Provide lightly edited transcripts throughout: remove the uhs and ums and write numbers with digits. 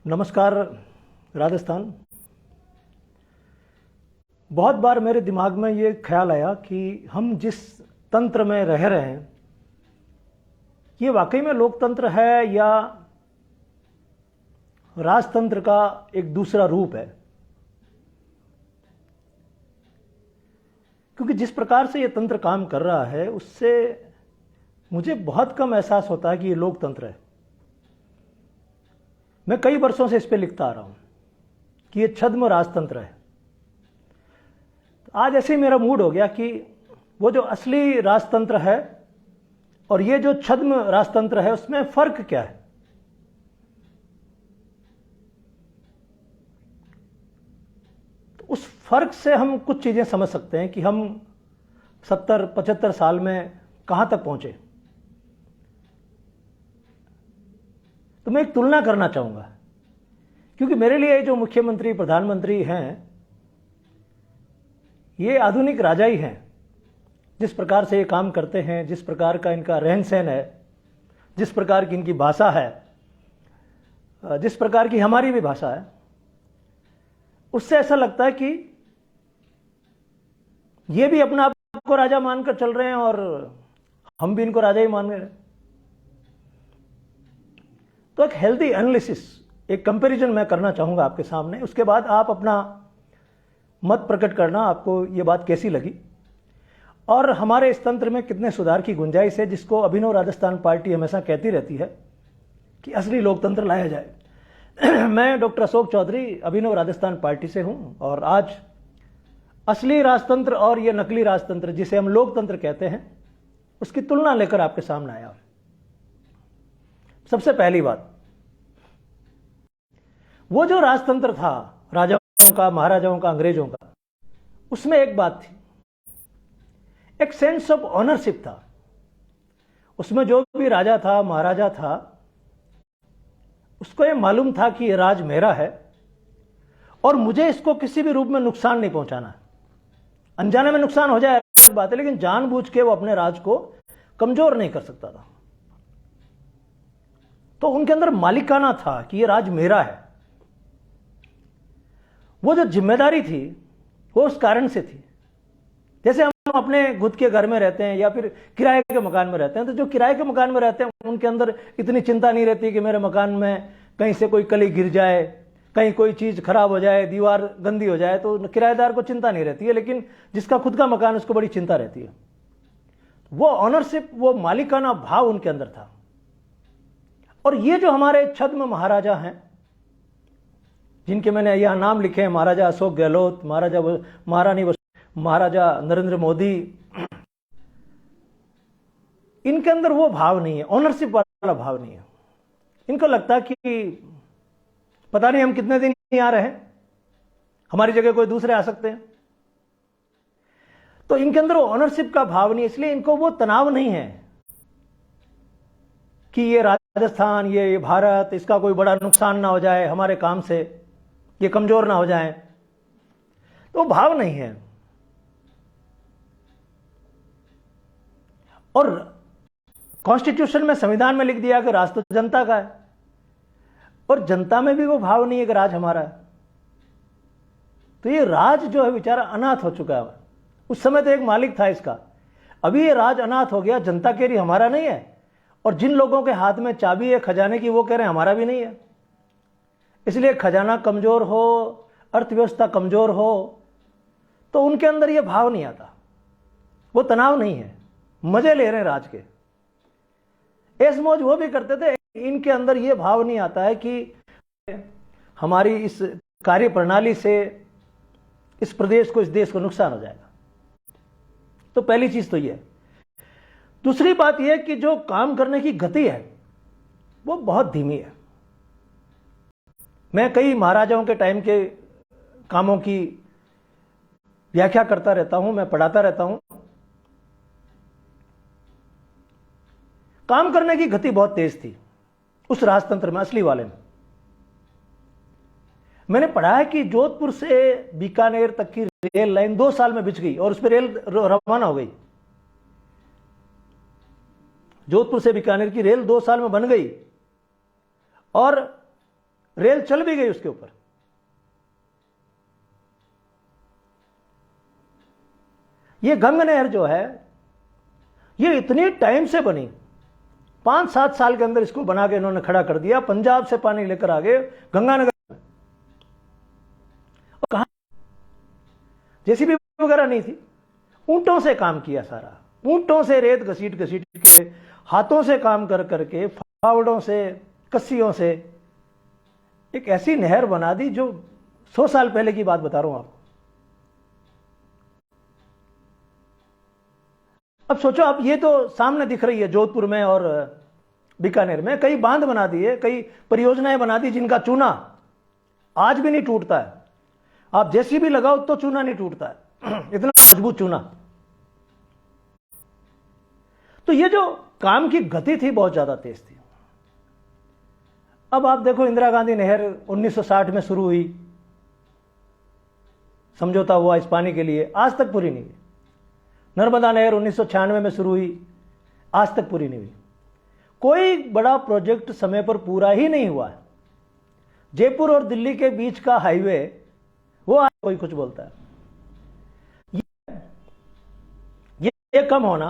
नमस्कार। राजस्थान। बहुत बार मेरे दिमाग में ये ख्याल आया कि हम जिस तंत्र में रह रहे हैं ये वाकई में लोकतंत्र है या राजतंत्र का एक दूसरा रूप है। क्योंकि जिस प्रकार से ये तंत्र काम कर रहा है उससे मुझे बहुत कम एहसास होता है कि ये लोकतंत्र है। मैं कई वर्षों से इस पे लिखता आ रहा हूं कि ये छद्म राजतंत्र है। आज ऐसे ही मेरा मूड हो गया कि वो जो असली राजतंत्र है और ये जो छद्म राजतंत्र है उसमें फर्क क्या है। तो उस फर्क से हम कुछ चीजें समझ सकते हैं कि हम 70-75 साल में कहां तक पहुंचे। तो मैं एक तुलना करना चाहूंगा क्योंकि मेरे लिए जो मुख्यमंत्री प्रधानमंत्री हैं ये आधुनिक राजा ही हैं। जिस प्रकार से ये काम करते हैं, जिस प्रकार का इनका रहन सहन है, जिस प्रकार की इनकी भाषा है, जिस प्रकार की हमारी भी भाषा है, उससे ऐसा लगता है कि ये भी अपने आप को राजा मानकर चल रहे हैं और हम भी इनको राजा ही मान रहे हैं। तो एक हेल्दी एनालिसिस, एक कंपैरिजन मैं करना चाहूंगा आपके सामने। उसके बाद आप अपना मत प्रकट करना, आपको ये बात कैसी लगी और हमारे इस तंत्र में कितने सुधार की गुंजाइश है, जिसको अभिनव राजस्थान पार्टी हमेशा कहती रहती है कि असली लोकतंत्र लाया जाए। मैं डॉक्टर अशोक चौधरी अभिनव राजस्थान पार्टी से हूं और आज असली राजतंत्र और ये नकली राजतंत्र जिसे हम लोकतंत्र कहते हैं उसकी तुलना लेकर आपके सामने आया। सबसे पहली बात, वो जो राजतंत्र था राजाओं का, महाराजाओं का, अंग्रेजों का, उसमें एक बात थी, एक सेंस ऑफ ऑनरशिप था। उसमें जो भी राजा था, महाराजा था, उसको ये मालूम था कि ये राज मेरा है और मुझे इसको किसी भी रूप में नुकसान नहीं पहुंचाना है। अनजाने में नुकसान हो जाए अलग बात है, लेकिन जानबूझ के वो अपने राज को कमजोर नहीं कर सकता था। तो उनके अंदर मालिकाना था कि ये राज मेरा है। वो जो जिम्मेदारी थी वो उस कारण से थी, जैसे हम अपने खुद के घर में रहते हैं या फिर किराए के मकान में रहते हैं, तो जो किराए के मकान में रहते हैं उनके अंदर इतनी चिंता नहीं रहती कि मेरे मकान में कहीं से कोई कली गिर जाए, कहीं कोई चीज खराब हो जाए, दीवार गंदी हो जाए, तो किराएदार को चिंता नहीं रहती है। लेकिन जिसका खुद का मकान उसको बड़ी चिंता रहती है। वो ऑनरशिप, वो मालिकाना भाव उनके अंदर था। और ये जो हमारे छद्म महाराजा हैं जिनके मैंने यहां नाम लिखे हैं, महाराजा अशोक गहलोत, महाराजा नरेंद्र मोदी, इनके अंदर वो भाव नहीं है, ऑनरशिप वाला भाव नहीं है। इनको लगता कि पता नहीं हम कितने दिन यहां रहे, हमारी जगह कोई दूसरे आ सकते हैं। तो इनके अंदर वो ऑनरशिप का भाव नहीं है, इसलिए इनको वो तनाव नहीं है कि ये राजस्थान, ये भारत, इसका कोई बड़ा नुकसान ना हो जाए, हमारे काम से ये कमजोर ना हो जाए, तो भाव नहीं है। और कॉन्स्टिट्यूशन में, संविधान में लिख दिया कि राज तो जनता का है, और जनता में भी वो भाव नहीं है कि राज हमारा है। तो ये राज जो है बेचारा अनाथ हो चुका है। उस समय तो एक मालिक था इसका, अभी ये राज अनाथ हो गया, जनता के लिए हमारा नहीं है। और जिन लोगों के हाथ में चाबी है खजाने की वो कह रहे हैं हमारा भी नहीं है। इसलिए खजाना कमजोर हो, अर्थव्यवस्था कमजोर हो, तो उनके अंदर ये भाव नहीं आता, वो तनाव नहीं है, मजे ले रहे हैं राज के, ऐस मौज वो भी करते थे। इनके अंदर ये भाव नहीं आता है कि हमारी इस कार्य प्रणाली से इस प्रदेश को, इस देश को नुकसान हो जाएगा। तो पहली चीज तो ये है। दूसरी बात यह कि जो काम करने की गति है वो बहुत धीमी है। मैं कई महाराजाओं के टाइम के कामों की व्याख्या करता रहता हूं, मैं पढ़ाता रहता हूं। काम करने की गति बहुत तेज थी उस राजतंत्र में, असली वाले में। मैंने पढ़ा है कि जोधपुर से बीकानेर तक की रेल लाइन 2 साल में बिछ गई और उस पर रेल रवाना हो गई। जोधपुर से बीकानेर की रेल 2 साल में बन गई और रेल चल भी गई उसके ऊपर। ये गंगा नहर जो है ये इतनी टाइम से बनी, 5-7 साल के अंदर इसको बना के इन्होंने खड़ा कर दिया। पंजाब से पानी लेकर आ गए गंगानगर में। और कहां जेसीबी वगैरह नहीं थी, ऊंटों से काम किया सारा, ऊंटों से रेत घसीट घसीट के, हाथों से काम कर करके, फावड़ों से, कस्सियों से एक ऐसी नहर बना दी जो 100 साल पहले की बात बता रहा हूं आपको। अब सोचो, अब ये तो सामने दिख रही है जोधपुर में और बीकानेर में, कई बांध बना दिए, कई परियोजनाएं बना दी जिनका चूना आज भी नहीं टूटता है। आप जेसीबी लगाओ तो चूना नहीं टूटता है, इतना मजबूत चूना। तो ये जो काम की गति थी बहुत ज्यादा तेज थी। अब आप देखो, इंदिरा गांधी नहर 1960 में शुरू हुई, समझौता हुआ इस पानी के लिए, आज तक पूरी नहीं हुई। नर्मदा नहर 1996 में शुरू हुई, आज तक पूरी नहीं हुई। कोई बड़ा प्रोजेक्ट समय पर पूरा ही नहीं हुआ है। जयपुर और दिल्ली के बीच का हाईवे, वो आज कोई कुछ बोलता है। ये कम होना,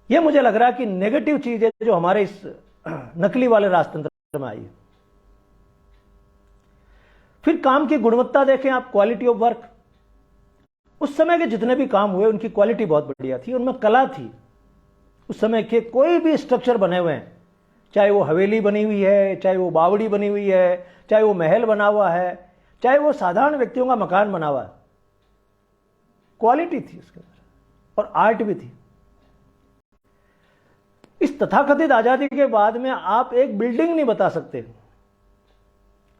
ये मुझे लग रहा है कि नेगेटिव चीज है जो हमारे इस नकली वाले राजतंत्र में आई है। फिर काम की गुणवत्ता देखें आप, क्वालिटी ऑफ वर्क। उस समय के जितने भी काम हुए उनकी क्वालिटी बहुत बढ़िया थी, उनमें कला थी। उस समय के कोई भी स्ट्रक्चर बने हुए हैं, चाहे वो हवेली बनी हुई है, चाहे वो बावड़ी बनी हुई है, चाहे वो महल बना हुआ है, चाहे वो साधारण व्यक्तियों का मकान बना हुआ है, क्वालिटी थी उसके अंदर और आर्ट भी थी। इस तथाकथित आजादी के बाद में आप एक बिल्डिंग नहीं बता सकते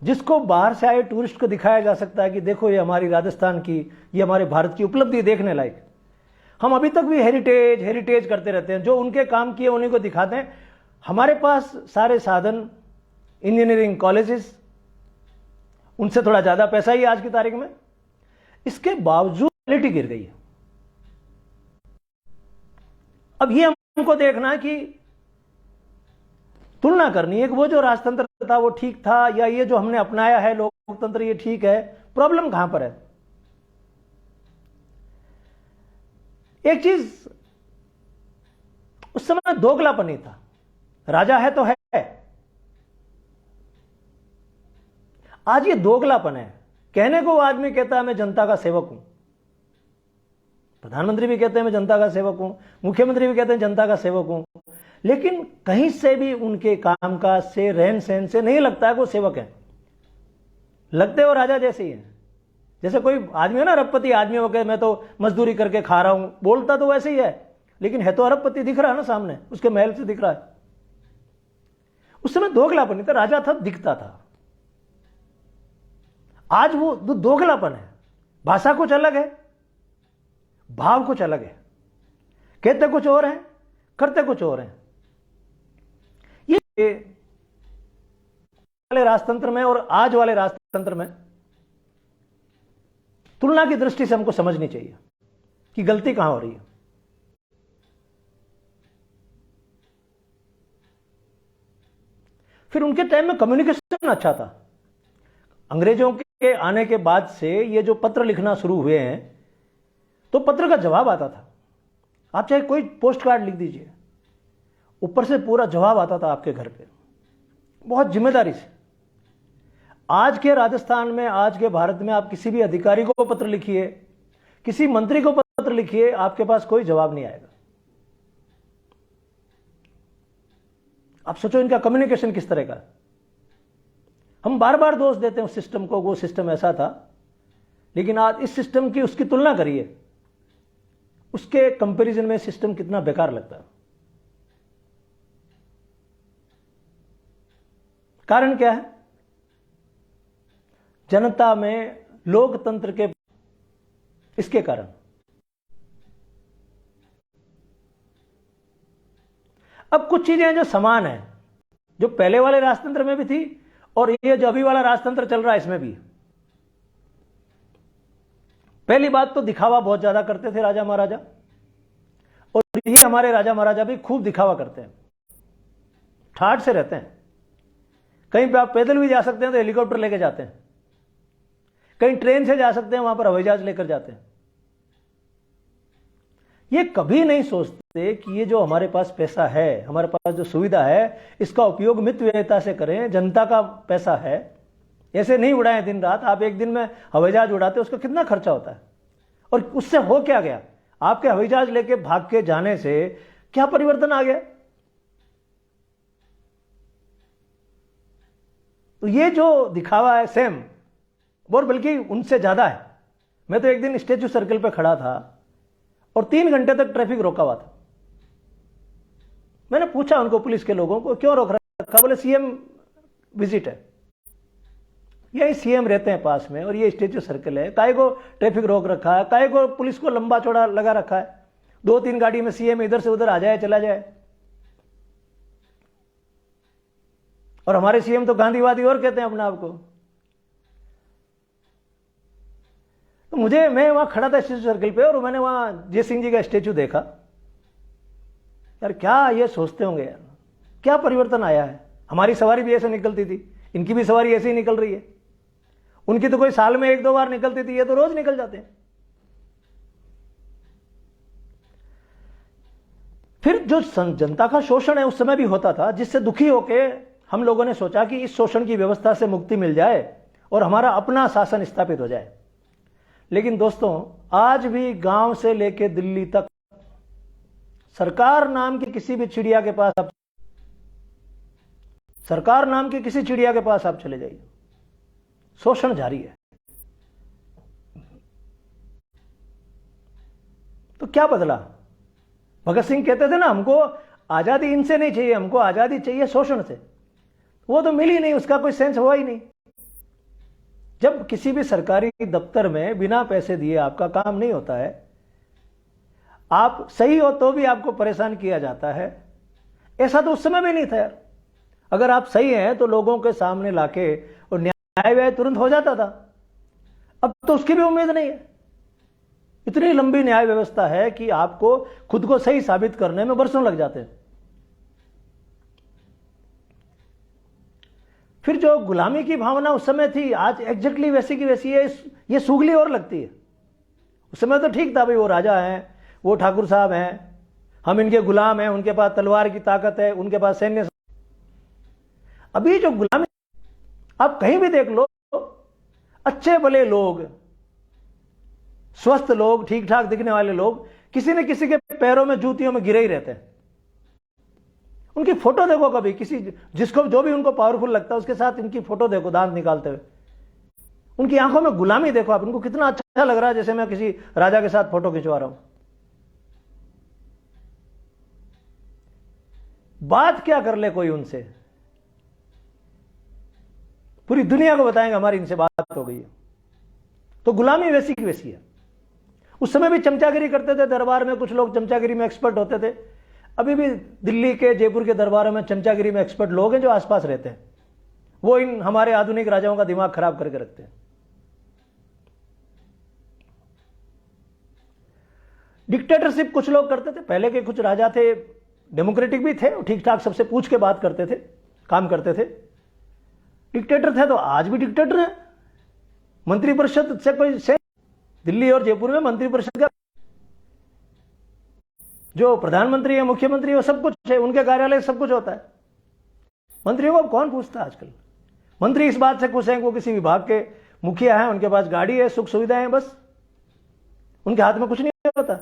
जिसको बाहर से आए टूरिस्ट को दिखाया जा सकता है कि देखो ये हमारी राजस्थान की, ये हमारे भारत की उपलब्धि देखने लायक। हम अभी तक भी हेरिटेज हेरिटेज करते रहते हैं, जो उनके काम किए उन्हीं को दिखाते हैं। हमारे पास सारे साधन, इंजीनियरिंग कॉलेजेस, उनसे थोड़ा ज्यादा पैसा ही आज की तारीख में, इसके बावजूद क्वालिटी गिर गई है। अब ये हमको देखना है कि तुलना करनी है कि वो जो राजतंत्र था वो ठीक था या ये जो हमने अपनाया है लोकतंत्र ये ठीक है। प्रॉब्लम कहां पर है? एक चीज, उस समय दोगलापन ही था। राजा है तो है, आज ये दोगलापन है। कहने को वो आदमी कहता है मैं जनता का सेवक हूं, प्रधानमंत्री भी कहते हैं मैं जनता का सेवक हूं, मुख्यमंत्री भी कहते हैं जनता का सेवक हूं, लेकिन कहीं से भी उनके कामकाज से, रहन सहन से नहीं लगता है कि वो सेवक है। लगते हो राजा जैसे ही है। जैसे कोई आदमी है ना, अरबपति आदमी हो के मैं तो मजदूरी करके खा रहा हूं, बोलता तो वैसे ही है, लेकिन है तो अरबपति, दिख रहा है ना सामने, उसके महल से दिख रहा है। उस समय दोगलापन नहीं था, राजा था, दिखता था। आज वो दोगलापन है। भाषा कुछ अलग है, भाव कुछ अलग है, कहते कुछ और हैं, करते कुछ और हैं। ये वाले राजतंत्र में और आज वाले राजतंत्र में तुलना की दृष्टि से हमको समझनी चाहिए कि गलती कहां हो रही है। फिर उनके टाइम में कम्युनिकेशन अच्छा था। अंग्रेजों के आने के बाद से ये जो पत्र लिखना शुरू हुए हैं, तो पत्र का जवाब आता था। आप चाहे कोई पोस्ट कार्ड लिख दीजिए, ऊपर से पूरा जवाब आता था आपके घर पे, बहुत जिम्मेदारी से। आज के राजस्थान में, आज के भारत में आप किसी भी अधिकारी को पत्र लिखिए, किसी मंत्री को पत्र लिखिए, आपके पास कोई जवाब नहीं आएगा। आप सोचो इनका कम्युनिकेशन किस तरह का है। हम बार बार दोष देते हैं उस सिस्टम को, वो सिस्टम ऐसा था, लेकिन आज इस सिस्टम की उसकी तुलना करिए, उसके कंपैरिजन में सिस्टम कितना बेकार लगता है। कारण क्या है? जनता में लोकतंत्र के, इसके कारण। अब कुछ चीजें जो समान है, जो पहले वाले राजतंत्र में भी थी और ये जो अभी वाला राजतंत्र चल रहा है इसमें भी। पहली बात तो दिखावा बहुत ज्यादा करते थे राजा महाराजा, और ये हमारे राजा महाराजा भी खूब दिखावा करते हैं, ठाठ से रहते हैं। कहीं पे आप पैदल भी जा सकते हैं तो हेलीकॉप्टर लेके जाते हैं, कहीं ट्रेन से जा सकते हैं, वहां पर हवाई जहाज लेकर जाते हैं। ये कभी नहीं सोचते कि ये जो हमारे पास पैसा है, हमारे पास जो सुविधा है, इसका उपयोग मितव्ययिता से करें। जनता का पैसा है, ऐसे नहीं उड़ाएं दिन रात। आप एक दिन में हवाई जहाज उड़ाते, उसका कितना खर्चा होता है, और उससे हो क्या गया? आपके हवाई जहाज लेके भाग के जाने से क्या परिवर्तन आ गया? तो ये जो दिखावा है सेम, और बल्कि उनसे ज्यादा है। मैं तो एक दिन स्टैच्यू सर्कल पे खड़ा था और 3 घंटे तक ट्रैफिक रोका हुआ था। मैंने पूछा उनको, पुलिस के लोगों को, क्यों रोक रखा? बोले सीएम विजिट है, यही सीएम रहते हैं पास में और ये स्टैच्यू सर्कल है, काहे को ट्रैफिक रोक रखा है, काहे को पुलिस को लंबा चौड़ा लगा रखा है? 2-3 गाड़ी में सीएम इधर से उधर आ जाए, चला जाए। और हमारे सीएम तो गांधीवादी और कहते हैं अपने आप को। तो मैं वहां खड़ा था स्टैच्यू सर्कल पे, और मैंने वहां जय सिंह जी का स्टैच्यू देखा। यार क्या ये सोचते होंगे यार, क्या परिवर्तन आया है? हमारी सवारी भी ऐसे निकलती थी, इनकी भी सवारी ऐसे ही निकल रही है। उनकी तो कोई साल में 1-2 बार निकलती थी, ये तो रोज निकल जाते हैं। फिर जो जनता का शोषण है उस समय भी होता था, जिससे दुखी होके हम लोगों ने सोचा कि इस शोषण की व्यवस्था से मुक्ति मिल जाए और हमारा अपना शासन स्थापित हो जाए। लेकिन दोस्तों, आज भी गांव से लेकर दिल्ली तक सरकार नाम की किसी भी चिड़िया के पास आप चले जाइए, शोषण जारी है। तो क्या बदला? भगत सिंह कहते थे ना, हमको आजादी इनसे नहीं चाहिए, हमको आजादी चाहिए शोषण से। वो तो मिली नहीं, उसका कोई सेंस हुआ ही नहीं। जब किसी भी सरकारी दफ्तर में बिना पैसे दिए आपका काम नहीं होता है, आप सही हो तो भी आपको परेशान किया जाता है। ऐसा तो उस समय भी नहीं था यार। अगर आप सही हैं तो लोगों के सामने लाके और न्याय व्यय तुरंत हो जाता था। अब तो उसकी भी उम्मीद नहीं है। इतनी लंबी न्याय व्यवस्था है कि आपको खुद को सही साबित करने में वर्षों लग जाते हैं। फिर जो गुलामी की भावना उस समय थी, आज एग्जैक्टली वैसी की वैसी है। ये सुगली और लगती है। उस समय तो ठीक था, भाई वो राजा हैं, वो ठाकुर साहब हैं, हम इनके गुलाम हैं, उनके पास तलवार की ताकत है, उनके पास सैन्य। अभी जो गुलामी, आप कहीं भी देख लो, अच्छे भले लोग, स्वस्थ लोग, ठीक ठाक दिखने वाले लोग किसी न किसी के पैरों में, जूतियों में गिरे ही रहते हैं। उनकी फोटो देखो कभी, किसी जिसको जो भी उनको पावरफुल लगता है उसके साथ इनकी फोटो देखो दांत निकालते हुए। उनकी आंखों में गुलामी देखो आप, उनको कितना अच्छा लग रहा है जैसे मैं किसी राजा के साथ फोटो खिंचवा रहा हूं। बात क्या कर ले कोई उनसे, पूरी दुनिया को बताएंगे हमारी इनसे बात हो गई है। तो गुलामी वैसी की वैसी है। उस समय भी चमचागिरी करते थे दरबार में, कुछ लोग चमचागिरी में एक्सपर्ट होते थे। अभी भी दिल्ली के, जयपुर के दरबारों में चमचागिरी में एक्सपर्ट लोग हैं जो आसपास रहते हैं। वो इन हमारे आधुनिक राजाओं का दिमाग खराब करके रखते हैं। डिक्टेटरशिप कुछ लोग करते थे, पहले के कुछ राजा थे, डेमोक्रेटिक भी थे, ठीक ठाक सबसे पूछ के बात करते थे, काम करते थे। डिक्टेटर थे तो आज भी डिक्टेटर है। मंत्रिपरिषद से कोई से दिल्ली और जयपुर में मंत्रिपरिषद का जो प्रधानमंत्री है, मुख्यमंत्री है, सब कुछ है, उनके कार्यालय सब कुछ होता है। मंत्रियों को कौन पूछता है आजकल? मंत्री इस बात से खुश हैं, वो किसी विभाग के मुखिया हैं, उनके पास गाड़ी है, सुख सुविधाएं, बस उनके हाथ में कुछ नहीं होता।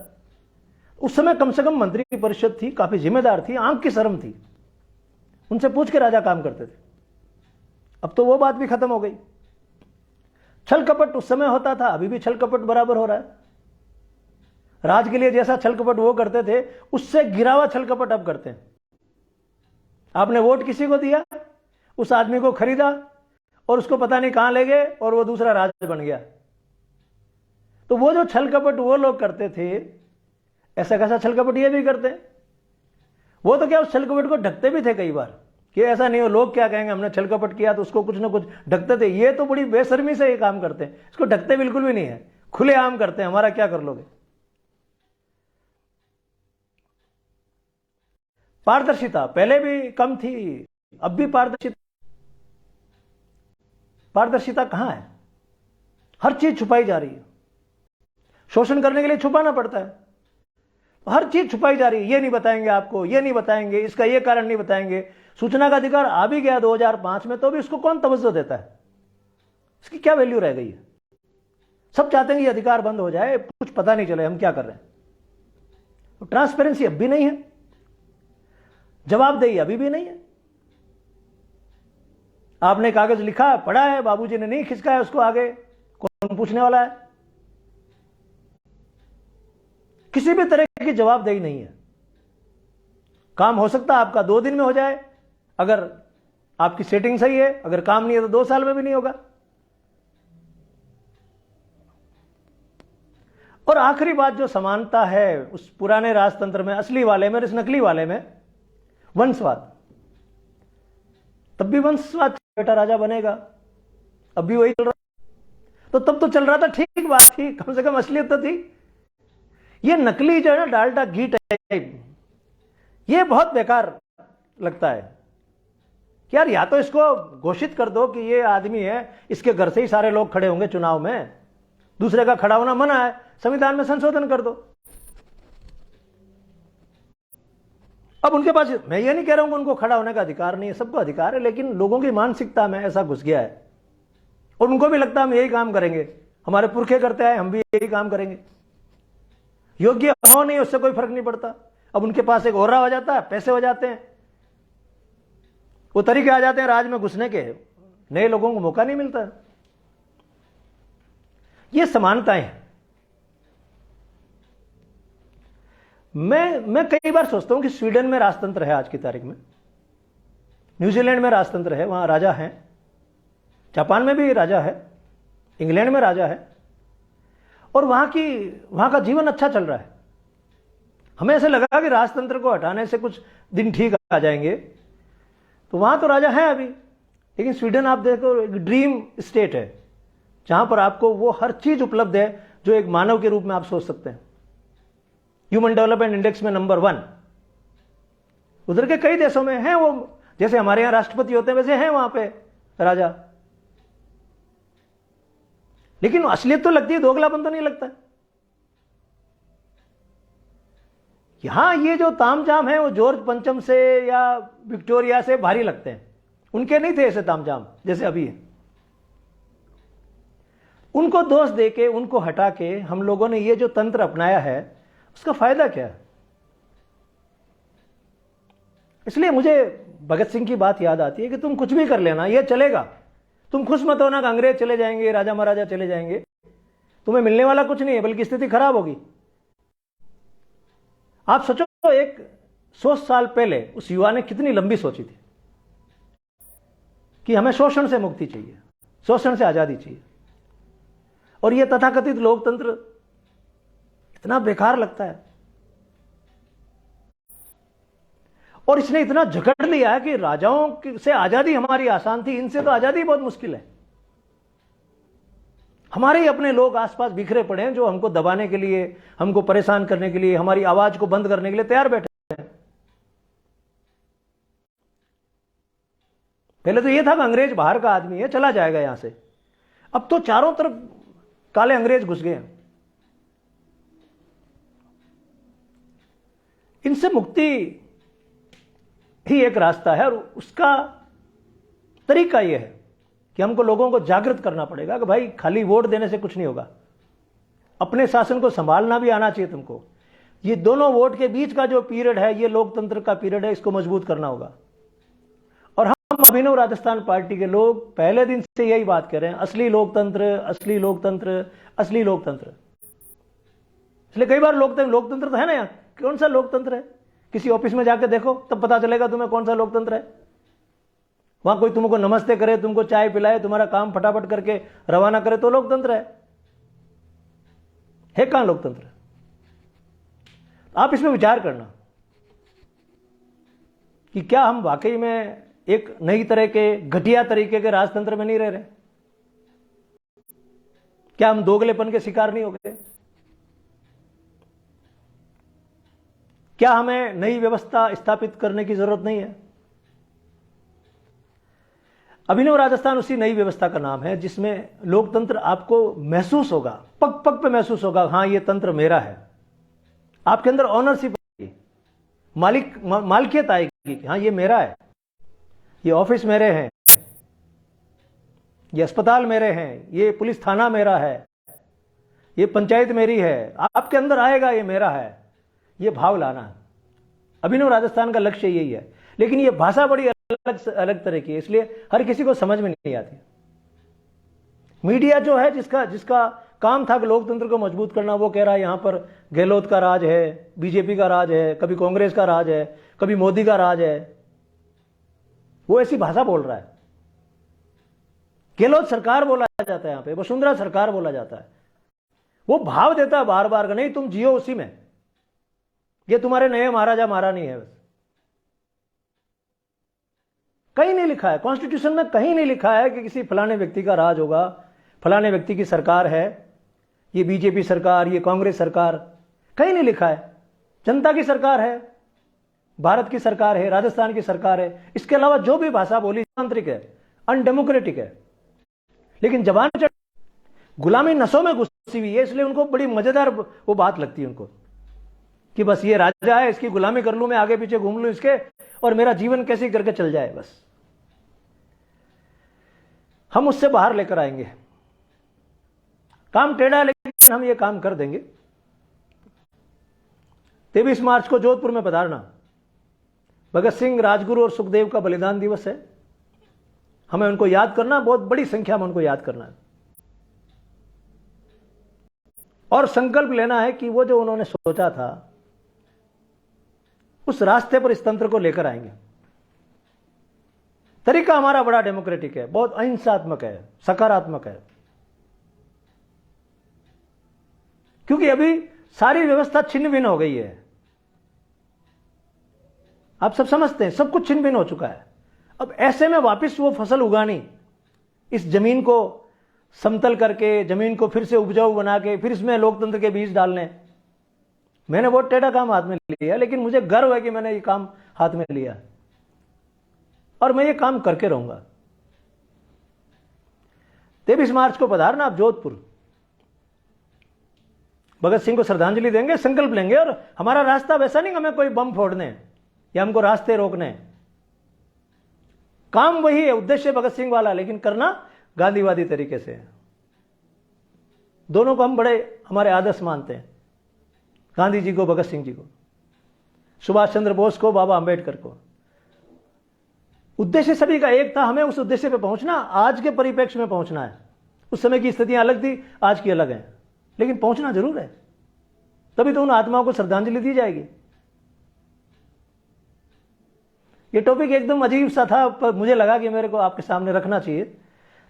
उस समय कम से कम मंत्री परिषद थी, काफी जिम्मेदार थी, आंख की शर्म थी, उनसे पूछ के राजा काम करते थे। अब तो वो बात भी खत्म हो गई। छल कपट उस समय होता था, अभी भी छल कपट बराबर हो रहा है। राज के लिए जैसा छल कपट वो करते थे, उससे गिरावा छल कपट अब करते हैं। आपने वोट किसी को दिया, उस आदमी को खरीदा और उसको पता नहीं कहां ले गए और वो दूसरा राज बन गया। तो वो जो छल कपट वो लोग करते थे, ऐसा कैसा छल कपट ये भी करते हैं। वो तो क्या उस छल कपट को ढकते भी थे कई बार, कि ऐसा नहीं हो लोग क्या कहेंगे, हमने छल कपट किया, तो उसको कुछ ना कुछ ढकते थे। ये तो बड़ी बेशर्मी से ये काम करते हैं, इसको ढकते बिल्कुल भी नहीं है, खुलेआम करते हैं। हमारा क्या कर लोगे? पारदर्शिता पहले भी कम थी, अब भी पारदर्शिता। पारदर्शिता कहां है? हर चीज छुपाई जा रही है। शोषण करने के लिए छुपाना पड़ता है, हर चीज छुपाई जा रही है। ये नहीं बताएंगे आपको, ये नहीं बताएंगे, इसका ये कारण नहीं बताएंगे। सूचना का अधिकार आ भी गया 2005 में, तो भी उसको कौन तवज्जो देता है? इसकी क्या वैल्यू रह गई है? सब चाहते हैं कि अधिकार बंद हो जाए, कुछ पता नहीं चले हम क्या कर रहे हैं। तो ट्रांसपेरेंसी अब भी नहीं है, जवाबदेही अभी भी नहीं है। आपने कागज लिखा, पढ़ा है, बाबूजी ने नहीं खिसकाया उसको आगे, कौन पूछने वाला है? किसी भी तरह की जवाबदेही नहीं है। काम हो सकता है आपका 2 दिन में हो जाए, अगर आपकी सेटिंग सही है। अगर काम नहीं है तो 2 साल में भी नहीं होगा। और आखिरी बात जो समानता है उस पुराने राजतंत्र में, असली वाले में, इस नकली वाले में, वंशवाद। तब भी वंशवाद, बेटा राजा बनेगा, अब भी वही चल रहा। तो तब तो चल रहा था, ठीक बात थी, कम से कम असलियत तो थी। ये नकली जो है ना, डालडा घी टाइप, ये बहुत बेकार लगता है कि यार, या तो इसको घोषित कर दो कि ये आदमी है, इसके घर से ही सारे लोग खड़े होंगे चुनाव में, दूसरे का खड़ा होना मना है, संविधान में संशोधन कर दो। अब उनके पास, मैं ये नहीं कह रहा हूं कि उनको खड़ा होने का अधिकार नहीं है, सबको अधिकार है, लेकिन लोगों की मानसिकता में ऐसा घुस गया है और उनको भी लगता है हम यही काम करेंगे, हमारे पुरखे करते आए, हम भी यही काम करेंगे। योग्य हो नहीं, उससे कोई फर्क नहीं पड़ता। अब उनके पास एक ओरा हो जाता है, पैसे हो जाते हैं, वो तरीके आ जाते हैं राज में घुसने के, नए लोगों को मौका नहीं मिलता। ये समानताएं हैं। मैं कई बार सोचता हूं कि स्वीडन में राजतंत्र है आज की तारीख में, न्यूजीलैंड में राजतंत्र है, वहां राजा है, जापान में भी राजा है, इंग्लैंड में राजा है, और वहां का जीवन अच्छा चल रहा है। हमें ऐसे लगा कि राजतंत्र को हटाने से कुछ दिन ठीक आ जाएंगे, तो वहां तो राजा है अभी। लेकिन स्वीडन आप देखो, एक ड्रीम स्टेट है, जहां पर आपको वो हर चीज उपलब्ध है जो एक मानव के रूप में आप सोच सकते हैं। ह्यूमन डेवलपमेंट इंडेक्स में नंबर 1। उधर के कई देशों में हैं वो, जैसे हमारे यहां राष्ट्रपति होते हैं वैसे हैं वहां पे राजा। लेकिन असलियत तो लगती है, दोगलापन तो नहीं लगता। यहां ये जो तामझाम है वो जॉर्ज पंचम से या विक्टोरिया से भारी लगते हैं। उनके नहीं थे ऐसे तामझाम जैसे अभी है। उनको दोष देके, उनको हटा के हम लोगों ने ये जो तंत्र अपनाया है, उसका फायदा क्या है? इसलिए मुझे भगत सिंह की बात याद आती है कि तुम कुछ भी कर लेना, ये चलेगा, तुम खुश मत होना कि अंग्रेज चले जाएंगे, राजा महाराजा चले जाएंगे, तुम्हें मिलने वाला कुछ नहीं है, बल्कि स्थिति खराब होगी। आप सोचो, एक 100 साल पहले उस युवा ने कितनी लंबी सोची थी कि हमें शोषण से मुक्ति चाहिए, शोषण से आजादी चाहिए। और यह तथाकथित लोकतंत्र इतना बेकार लगता है, और इसने इतना झगड़ लिया है कि राजाओं से आजादी हमारी आसान थी, इनसे तो आजादी बहुत मुश्किल है। हमारे ही अपने लोग आसपास बिखरे पड़े हैं जो हमको दबाने के लिए, हमको परेशान करने के लिए, हमारी आवाज को बंद करने के लिए तैयार बैठे हैं। पहले तो यह था कि अंग्रेज बाहर का आदमी है, चला जाएगा यहां से। अब तो चारों तरफ काले अंग्रेज घुस गए हैं। इनसे मुक्ति ही एक रास्ता है, और उसका तरीका यह है कि हमको लोगों को जागृत करना पड़ेगा कि भाई खाली वोट देने से कुछ नहीं होगा, अपने शासन को संभालना भी आना चाहिए तुमको। ये दोनों वोट के बीच का जो पीरियड है, ये लोकतंत्र का पीरियड है, इसको मजबूत करना होगा। और हम अभिनव राजस्थान पार्टी के लोग पहले दिन से यही बात कर रहे हैं, असली लोकतंत्र, असली लोकतंत्र, असली लोकतंत्र। इसलिए कई बार लोकतंत्र तो है ना, यहाँ कौन सा लोकतंत्र है? किसी ऑफिस में जाके देखो, तब पता चलेगा तुम्हें कौन सा लोकतंत्र है। वहां कोई तुमको नमस्ते करे, तुमको चाय पिलाए, तुम्हारा काम फटाफट करके रवाना करे तो लोकतंत्र है कहां लोकतंत्र? आप इसमें विचार करना कि क्या हम वाकई में एक नई तरह के घटिया तरीके के राजतंत्र में नहीं रह रहे? क्या हम दोगलेपन के शिकार नहीं हो गए? क्या हमें नई व्यवस्था स्थापित करने की जरूरत नहीं है? अभिनव राजस्थान उसी नई व्यवस्था का नाम है जिसमें लोकतंत्र आपको महसूस होगा, पग पग पे महसूस होगा, हाँ ये तंत्र मेरा है। आपके अंदर ऑनरशिप आएगी, मालिकियत आएगी कि हाँ ये मेरा है, ये ऑफिस मेरे हैं, ये अस्पताल मेरे हैं, ये पुलिस थाना मेरा है, ये पंचायत मेरी है। आपके अंदर आएगा ये मेरा है, ये भाव लाना। अभिनव राजस्थान का लक्ष्य यही है। लेकिन ये भाषा बड़ी अलग तरह की है, इसलिए हर किसी को समझ में नहीं आती। मीडिया जो है जिसका काम था कि लोकतंत्र को मजबूत करना, वो कह रहा है यहां पर गहलोत का राज है, बीजेपी का राज है, कभी कांग्रेस का राज है, कभी मोदी का राज है। वो ऐसी भाषा बोल रहा है। गहलोत सरकार बोला जाता है, यहां पे वसुंधरा सरकार बोला जाता है। वो भाव देता है बार बार का, नहीं तुम जियो उसी में, ये तुम्हारे नए महाराजा महारानी है। बस कहीं नहीं लिखा है, कॉन्स्टिट्यूशन में कहीं नहीं लिखा है कि किसी फलाने व्यक्ति का राज होगा, फलाने व्यक्ति की सरकार है, ये बीजेपी सरकार, ये कांग्रेस सरकार, कहीं नहीं लिखा है। जनता की सरकार है, भारत की सरकार है, राजस्थान की सरकार है। इसके अलावा जो भी भाषा बोली तांत्रिक है, अनडेमोक्रेटिक है। लेकिन जबान गुलामी नसों में घुसी हुई है, इसलिए उनको बड़ी मजेदार वो बात लगती है उनको कि बस ये राजा है, इसकी गुलामी कर लूं मैं, आगे पीछे घूम लूं इसके, और मेरा जीवन कैसे करके चल जाए। बस हम उससे बाहर लेकर आएंगे। काम टेढ़ा है लेकिन हम ये काम कर देंगे। 23 मार्च को जोधपुर में पधारना। भगत सिंह, राजगुरु और सुखदेव का बलिदान दिवस है। हमें उनको याद करना, बहुत बड़ी संख्या में उनको याद करना है, और संकल्प लेना है कि वो जो उन्होंने सोचा था उस रास्ते पर इस तंत्र को लेकर आएंगे। तरीका हमारा बड़ा डेमोक्रेटिक है, बहुत अहिंसात्मक है, सकारात्मक है। क्योंकि अभी सारी व्यवस्था छिन्न भिन्न हो गई है। आप सब समझते हैं, सब कुछ छिन्न भिन्न हो चुका है। अब ऐसे में वापस वो फसल उगानी, इस जमीन को समतल करके, जमीन को फिर से उपजाऊ बना के, फिर इसमें लोकतंत्र के बीज डालने। मैंने बहुत टेढ़ा काम हाथ में लिया, लेकिन मुझे गर्व है कि मैंने ये काम हाथ में लिया और मैं ये काम करके रहूंगा। 23 मार्च को पधारना आप जोधपुर। भगत सिंह को श्रद्धांजलि देंगे, संकल्प लेंगे। और हमारा रास्ता वैसा नहीं हमें कोई बम फोड़ने या हमको रास्ते रोकने। काम वही है, उद्देश्य भगत सिंह वाला, लेकिन करना गांधीवादी तरीके से। दोनों को हम बड़े हमारे आदर्श मानते हैं, गांधी जी को, भगत सिंह जी को, सुभाष चंद्र बोस को, बाबा अंबेडकर को। उद्देश्य सभी का एक था, हमें उस उद्देश्य पे पहुंचना, आज के परिप्रेक्ष्य में पहुंचना है। उस समय की स्थितियां अलग थी, आज की अलग है, लेकिन पहुंचना जरूर है। तभी तो उन आत्माओं को श्रद्धांजलि दी जाएगी। ये टॉपिक एकदम अजीब सा था, पर मुझे लगा कि मेरे को आपके सामने रखना चाहिए,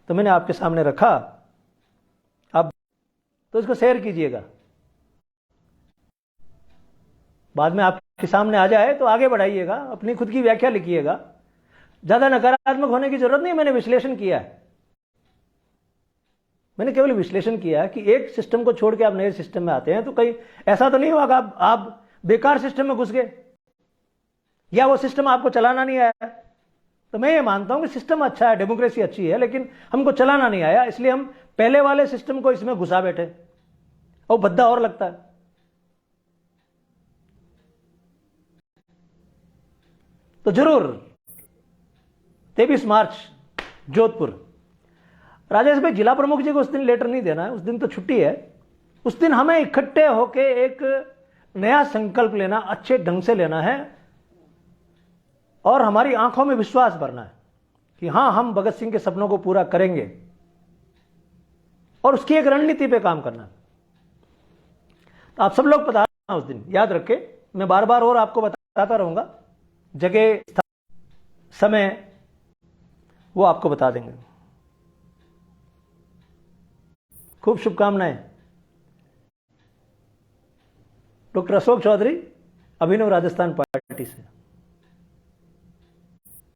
तो मैंने आपके सामने रखा। अब तो इसको शेयर कीजिएगा, बाद में आपके सामने आ जाए तो आगे बढ़ाइएगा, अपनी खुद की व्याख्या लिखिएगा। ज्यादा नकारात्मक होने की जरूरत नहीं। मैंने विश्लेषण किया है, मैंने केवल विश्लेषण किया है कि एक सिस्टम को छोड़ के आप नए सिस्टम में आते हैं तो कहीं ऐसा तो नहीं होगा आप बेकार सिस्टम में घुस गए या वो सिस्टम आपको चलाना नहीं आया। तो मैं ये मानता हूं कि सिस्टम अच्छा है, डेमोक्रेसी अच्छी है, लेकिन हमको चलाना नहीं आया, इसलिए हम पहले वाले सिस्टम को इसमें घुसा बैठे और भद्दा और लगता है। तो जरूर 23 मार्च जोधपुर। राजेश भाई, जिला प्रमुख जी को उस दिन लेटर नहीं देना है, उस दिन तो छुट्टी है। उस दिन हमें इकट्ठे होके एक नया संकल्प लेना, अच्छे ढंग से लेना है और हमारी आंखों में विश्वास भरना है कि हां, हम भगत सिंह के सपनों को पूरा करेंगे और उसकी एक रणनीति पे काम करना। तो आप सब लोग पता उस दिन याद रखे, मैं बार बार और आपको बताता रहूंगा, जगह समय वो आपको बता देंगे। खूब शुभकामनाएं। डॉक्टर अशोक चौधरी, अभिनव राजस्थान पार्टी से।